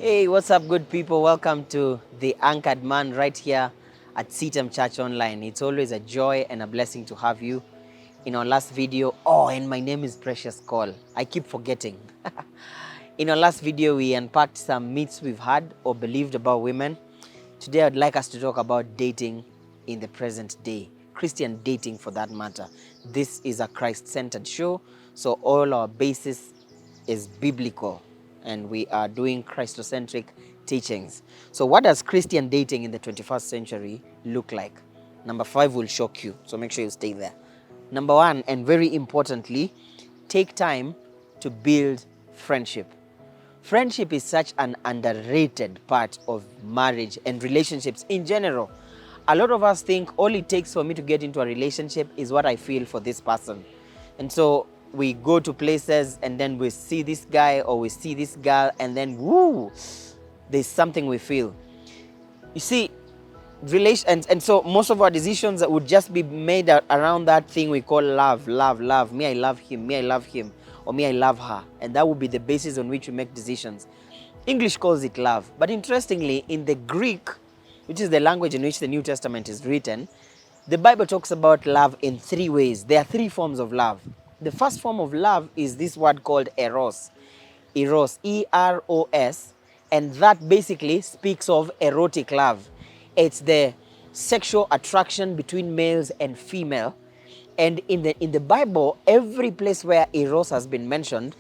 Hey, what's up, good people? Welcome to the Anchored Man right here at CITAM ChurchOnline. It's always a joy and a blessing to have you. In our last video, and my name is Precious Call. I keep forgetting. In our last video, we unpacked some myths we've had or believed about women. Today, I'd like us to talk about dating in the present day, Christian dating for that matter. This is a Christ-centered show, so all our basis is biblical, and we are doing Christocentric teachings. So what does Christian dating in the 21st century look like? Number 5 will shock you, so make sure you stay there. Number 1, and very importantly, take time to build friendship. Friendship is such an underrated part of marriage and relationships in general. A lot of us think all it takes for me to get into a relationship is what I feel for this person. And so we go to places and then we see this guy or we see this girl and then woo, there's something we feel. You see, and so most of our decisions would just be made around that thing we call love. Me, I love him. Me, I love him. Or me, I love her. And that would be the basis on which we make decisions. English calls it love. But interestingly, in the Greek, which is the language in which the New Testament is written, the Bible talks about love in 3 ways. There are 3 forms of love. The first form of love is this word called eros. Eros, E-R-O-S. And that basically speaks of erotic love. It's the sexual attraction between males and female. And in the Bible, every place where eros has been mentioned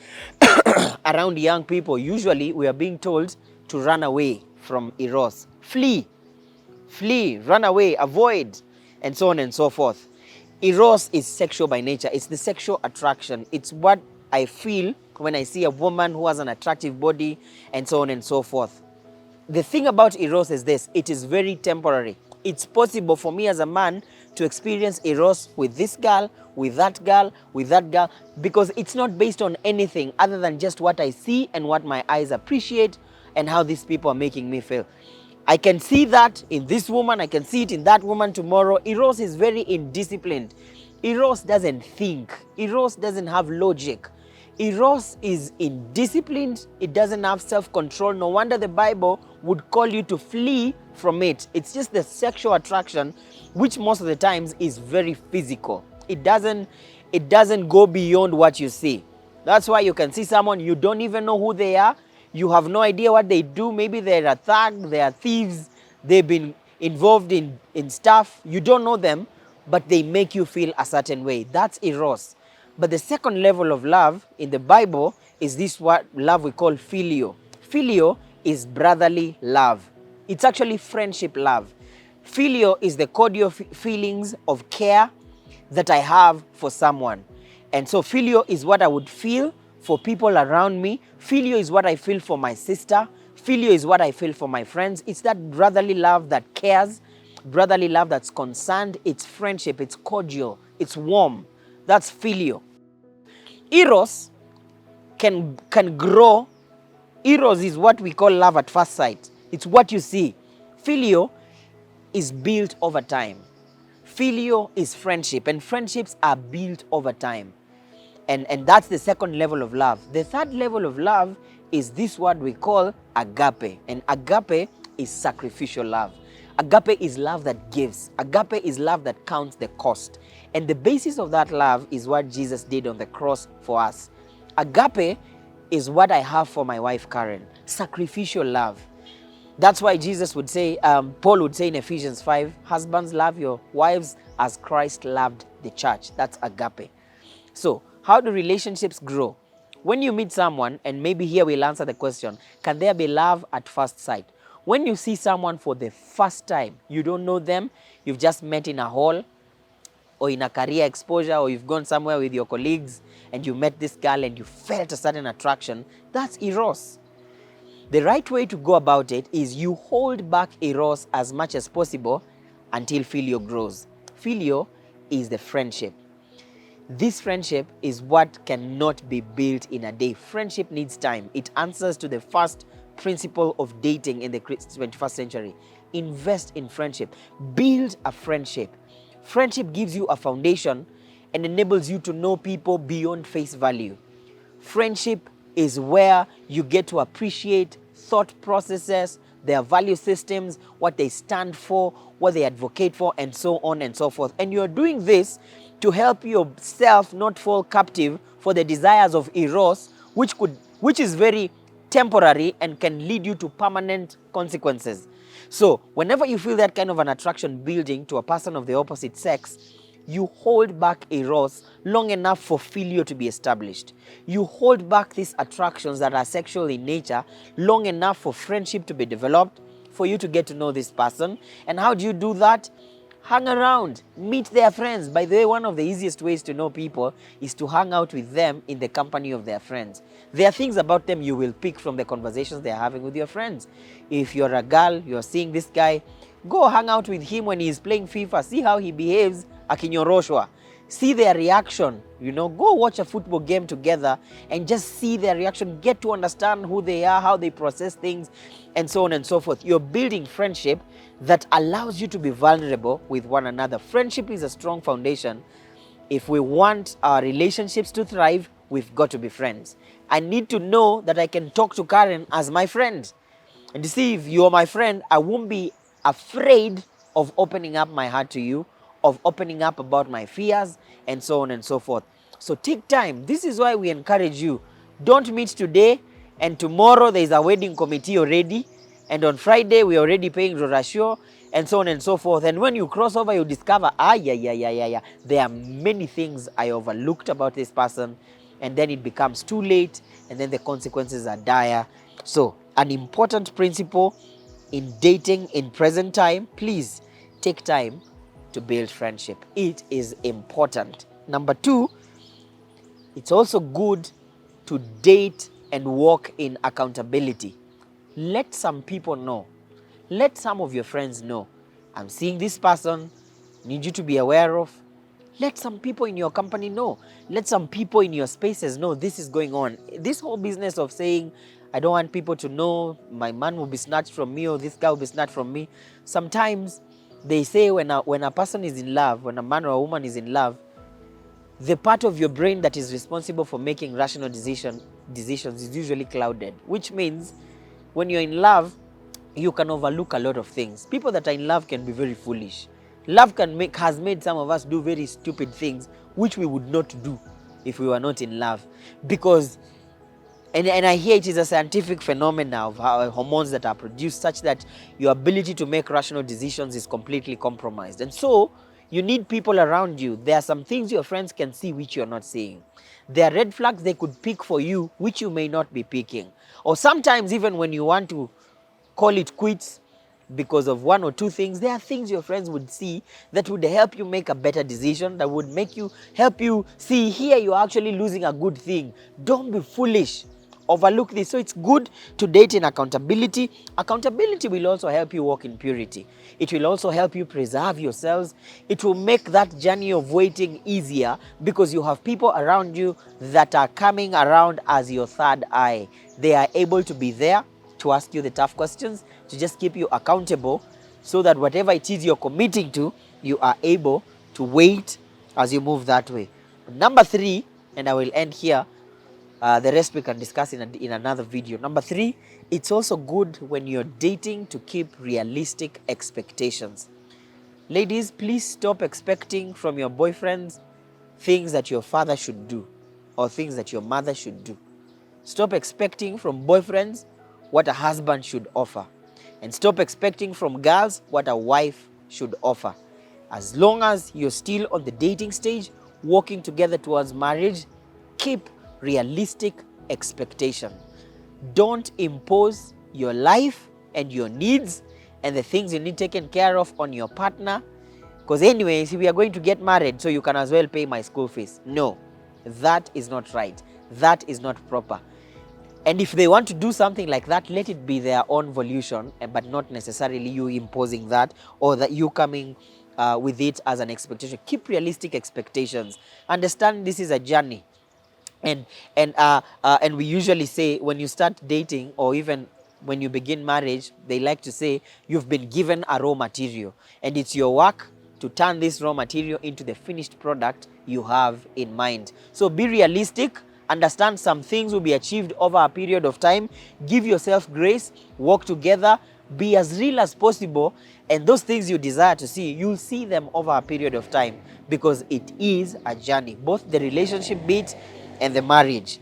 around young people, usually we are being told to run away from eros. Flee, run away, avoid, and so on and so forth. Eros is sexual by nature. It's the sexual attraction. It's what I feel when I see a woman who has an attractive body, and so on and so forth. The thing about eros is this: it is very temporary. It's possible for me as a man to experience eros with this girl, with that girl, because it's not based on anything other than just what I see and what my eyes appreciate and how these people are making me feel. I can see that in this woman, I can see it in that woman tomorrow. Eros is very indisciplined. Eros doesn't think. Eros doesn't have logic. Eros is indisciplined. It doesn't have self-control. No wonder the Bible would call you to flee from it. It's just the sexual attraction, which most of the times is very physical. It doesn't go beyond what you see. That's why you can see someone, you don't even know who they are. You have no idea what they do. Maybe they're a thug, they are thieves, they've been involved in stuff. You don't know them, but they make you feel a certain way. That's eros. But the second level of love in the Bible is this what love we call filio. Filio is brotherly love. It's actually friendship love. Filio is the cordial feelings of care that I have for someone. And so filio is what I would feel for people around me. Filio is what I feel for my sister. Filio is what I feel for my friends. It's that brotherly love that cares, brotherly love that's concerned. It's friendship, it's cordial, it's warm. That's filio. Eros can grow. Eros is what we call love at first sight. It's what you see. Filio is built over time. Filio is friendship, and friendships are built over time. And that's the second level of love. The third level of love is this word we call agape. And agape is sacrificial love. Agape is love that gives. Agape is love that counts the cost. And the basis of that love is what Jesus did on the cross for us. Agape is what I have for my wife Karen. Sacrificial love. That's why Jesus would say, Paul would say in Ephesians 5, husbands, love your wives as Christ loved the church. That's agape. So, how do relationships grow? When you meet someone, and maybe here we'll answer the question, can there be love at first sight? When you see someone for the first time, you don't know them, you've just met in a hall, or in a career exposure, or you've gone somewhere with your colleagues, and you met this girl and you felt a certain attraction, that's eros. The right way to go about it is you hold back eros as much as possible until filio grows. Filio is the friendship. This friendship is what cannot be built in a day. Friendship needs time. It answers to the first principle of dating in the 21st century. Invest in friendship. Build a friendship. Friendship gives you a foundation and enables you to know people beyond face value. Friendship is where you get to appreciate thought processes, their value systems, what they stand for, what they advocate for, and so on and so forth. And you're doing this to help yourself not fall captive for the desires of eros, which is very temporary and can lead you to permanent consequences. So whenever you feel that kind of an attraction building to a person of the opposite sex, you hold back eros long enough for philia to be established. You hold back these attractions that are sexual in nature long enough for friendship to be developed, for you to get to know this person. And how do you do that? Hang around, meet their friends. By the way, one of the easiest ways to know people is to hang out with them in the company of their friends. There are things about them you will pick from the conversations they're having with your friends. If you're a girl, you're seeing this guy, go hang out with him when he's playing FIFA. See how he behaves akinyoroshwa. See their reaction, go watch a football game together and just see their reaction, get to understand who they are, how they process things, and so on and so forth. You're building friendship that allows you to be vulnerable with one another. Friendship is a strong foundation. If we want our relationships to thrive, we've got to be friends. I need to know that I can talk to Karen as my friend. And you see, if you're my friend, I won't be afraid of opening up my heart to you, of opening up about my fears, and so on and so forth. So take time. This is why we encourage you. Don't meet today, and tomorrow there is a wedding committee already, and on Friday we are already paying Rorasho, and so on and so forth. And when you cross over, you discover, there are many things I overlooked about this person, and then it becomes too late, and then the consequences are dire. So an important principle in dating in present time, please take time to build friendship. It is important. Number 2, it's also good to date and walk in accountability. Let some people know. Let some of your friends know. I'm seeing this person, need you to be aware of. Let some people in your company know. Let some people in your spaces know this is going on. This whole business of saying, I don't want people to know, my man will be snatched from me, or this guy will be snatched from me. Sometimes they say when a person is in love, when a man or a woman is in love, the part of your brain that is responsible for making rational decisions is usually clouded, which means when you're in love, you can overlook a lot of things. People that are in love can be very foolish. Love has made some of us do very stupid things which we would not do if we were not in love. Because and I hear it is a scientific phenomenon of how hormones that are produced such that your ability to make rational decisions is completely compromised. And so you need people around you. There are some things your friends can see which you're not seeing. There are red flags they could pick for you which you may not be picking. Or sometimes even when you want to call it quits because of one or two things, there are things your friends would see that would help you make a better decision, that would help you see here you're actually losing a good thing. Don't be foolish. Overlook this. So it's good to date in accountability. Accountability will also help you walk in purity. It will also help you preserve yourselves. It will make that journey of waiting easier because you have people around you that are coming around as your third eye. They are able to be there to ask you the tough questions, to just keep you accountable so that whatever it is you're committing to, you are able to wait as you move that way. Number 3, and I will end here, the rest we can discuss in another video. Number 3, it's also good when you're dating to keep realistic expectations. Ladies, please stop expecting from your boyfriends things that your father should do or things that your mother should do. Stop expecting from boyfriends what a husband should offer. And stop expecting from girls what a wife should offer. As long as you're still on the dating stage, walking together towards marriage, keep realistic expectation. Don't impose your life and your needs and the things you need taken care of on your partner. Because anyways, we are going to get married, so you can as well pay my school fees. No, that is not right. That is not proper. And if they want to do something like that, let it be their own volition, but not necessarily you imposing that or that you coming with it as an expectation. Keep realistic expectations. Understand this is a journey. And we usually say when you start dating or even when you begin marriage, they like to say you've been given a raw material and it's your work to turn this raw material into the finished product you have in mind. So be realistic, Understand some things will be achieved over a period of time. Give yourself grace, work together, be as real as possible, and those things you desire to see, you'll see them over a period of time, because it is a journey, both the relationship bit and the marriage.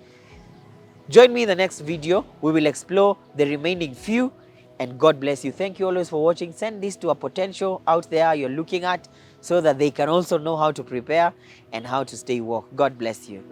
Join me in the next video. We will explore the remaining few, and God bless you. Thank you always for watching. Send this to a potential out there you're looking at, so that they can also know how to prepare and how to stay woke. God bless you.